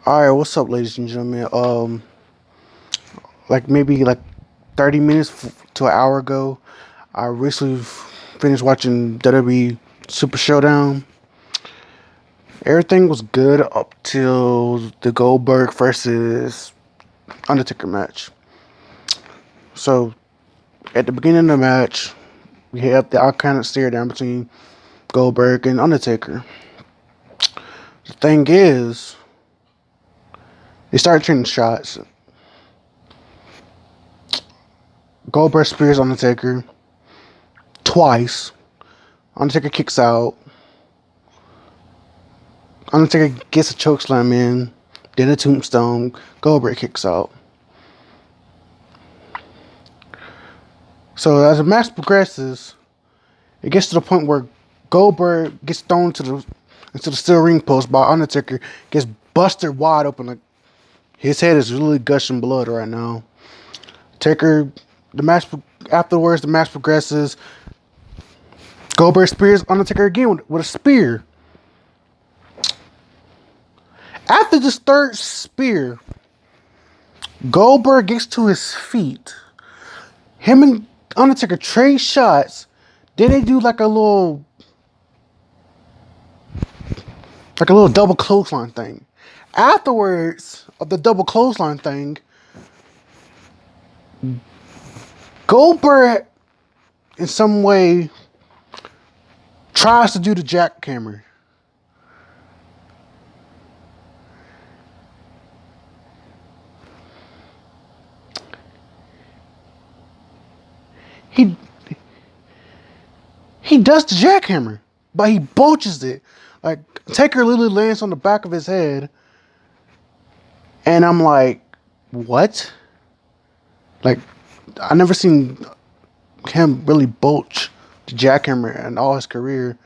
All right, what's up, ladies and gentlemen? Like maybe like 30 minutes to an hour ago, I recently finished watching WWE Super Showdown. Everything was good up till the Goldberg versus Undertaker match. So at the beginning of the match, we have the iconic stare down between Goldberg and Undertaker. The thing is, they started trading shots. Goldberg spears Undertaker twice. Undertaker kicks out. Undertaker gets a chokeslam in, then a tombstone. Goldberg kicks out. So as the match progresses, it gets to the point where Goldberg gets thrown into the steel ring post by Undertaker, gets busted wide open. Like his head is really gushing blood right now. Taker, the match afterwards, the match progresses. Goldberg spears Undertaker again with a spear. After this third spear, Goldberg gets to his feet. Him and Undertaker trade shots. Then they do like a little double clothesline thing. Afterwards of the double clothesline thing, Goldberg in some way tries to do the jackhammer. He he does the jackhammer, but he botches it. Like Taker literally lands on the back of his head, and I'm like, what? Like I never seen him really botch the jackhammer in all his career.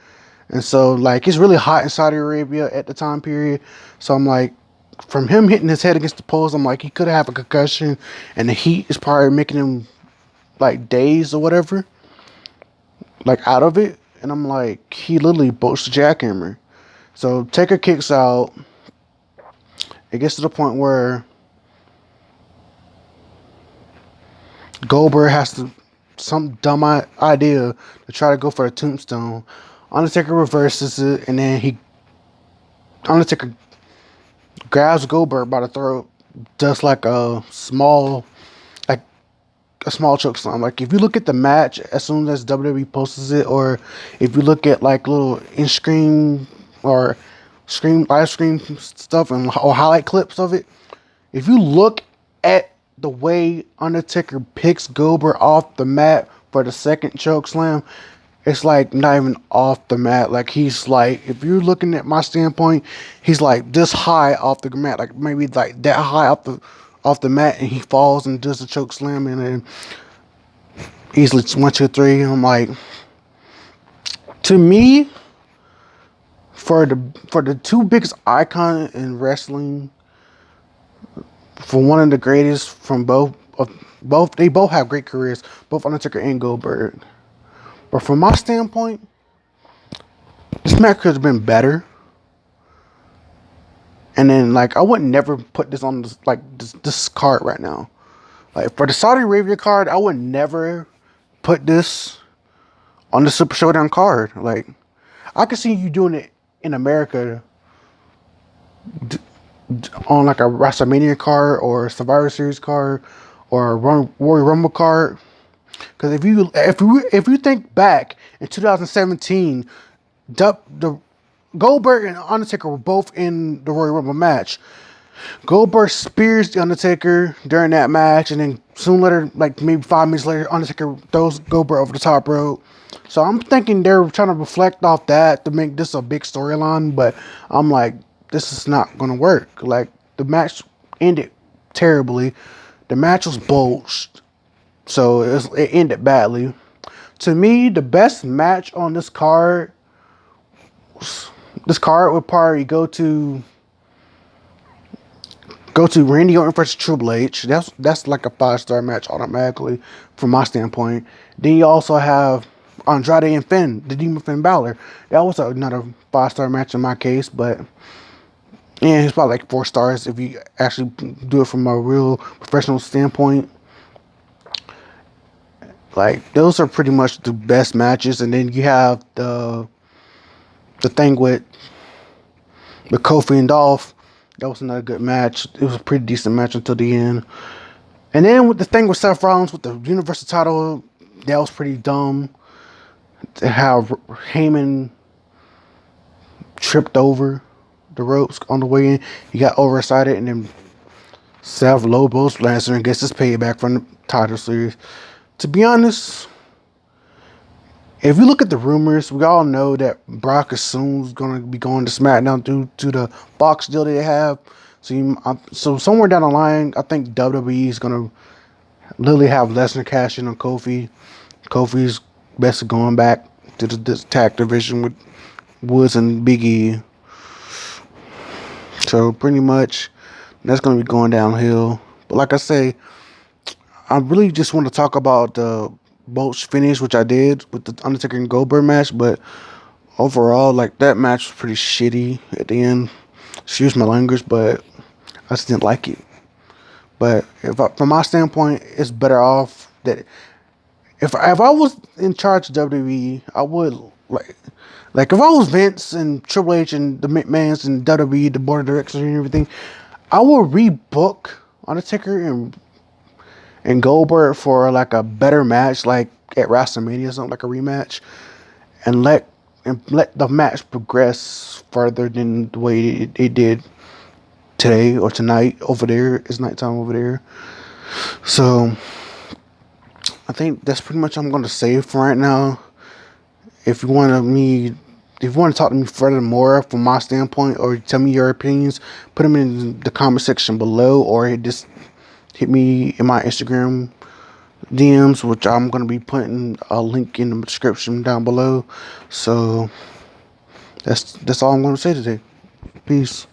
And so like it's really hot in Saudi Arabia at the time period. So I'm like, from him hitting his head against the post, I'm like he could have a concussion and the heat is probably making him like dazed or whatever. Like out of it. And I'm like, he literally botched the jackhammer. So Taker kicks out. It gets to the point where Goldberg has to some dumb idea to try to go for a tombstone. Undertaker reverses it, and then Undertaker grabs Goldberg by the throat, does like a small choke slam. Like if you look at the match as soon as WWE posts it, or if you look at like little in screen or screen live stream stuff or highlight clips of it, if you look at the way Undertaker picks Goldberg off the mat for the second choke slam, it's like not even off the mat. Like he's like, if you're looking at my standpoint, he's like this high off the mat, like maybe like that high off the mat, and he falls and does the choke slam, and then easily 1, 2, 3. I'm like, to me, for the two biggest icons in wrestling, for one of the greatest from both they both have great careers, both Undertaker and Goldberg. But from my standpoint, this match could have been better. And then like I would never put this on this card right now. Like for the Saudi Arabia card, I would never put this on the Super Showdown card. Like I could see you doing it in America on like a WrestleMania card or a Survivor Series card or a Royal Rumble card. Because if you think back in 2017, the Goldberg and Undertaker were both in the Royal Rumble match. Goldberg spears the Undertaker during that match, and then soon later, like maybe 5 minutes later, Undertaker throws Goldberg over the top rope. So I'm thinking they're trying to reflect off that to make this a big storyline, but I'm like, this is not gonna work. Like the match ended terribly. The match was botched, so it ended badly. To me, the best match on this card would probably go to Randy Orton versus Triple H. That's like a 5-star match automatically from my standpoint. Then you also have Andrade and Finn, the Demon Finn Balor. That was another 5-star match in my case, but And it's about like 4 stars if you actually do it from a real professional standpoint. Like those are pretty much the best matches, and then you have the thing with Kofi and Dolph. That was another good match. It was a pretty decent match until the end. And then with the thing with Seth Rollins with the Universal title, that was pretty dumb. How Heyman tripped over the ropes on the way in. He got overexcited, and then Seth Lobos Lancer and gets his payback from the title series. To be honest, if you look at the rumors, we all know that Brock is soon going to be going to SmackDown due to the box deal they have. So somewhere down the line, I think WWE is going to literally have Lesnar cash in on Kofi. Kofi's best going back to the tag division with Woods and Big E. So pretty much that's going to be going downhill. But like I say, I really just want to talk about the Bolt's finish, which I did with the Undertaker and Goldberg match. But overall, like that match was pretty shitty at the end. Excuse my language, but I just didn't like it. But from my standpoint, it's better off that if I was in charge of WWE, I would like if I was Vince and Triple H and the McMahons and WWE, the board of directors and everything, I would rebook Undertaker and Goldberg for like a better match, like at WrestleMania or something, like a rematch, and let the match progress further than the way it did today or tonight over there. It's nighttime over there. So I think that's pretty much I'm going to say for right now. If you want to talk to me furthermore from my standpoint, or tell me your opinions, put them in the comment section below, or just hit me in my Instagram DMs, which I'm going to be putting a link in the description down below. So that's all I'm going to say today. Peace.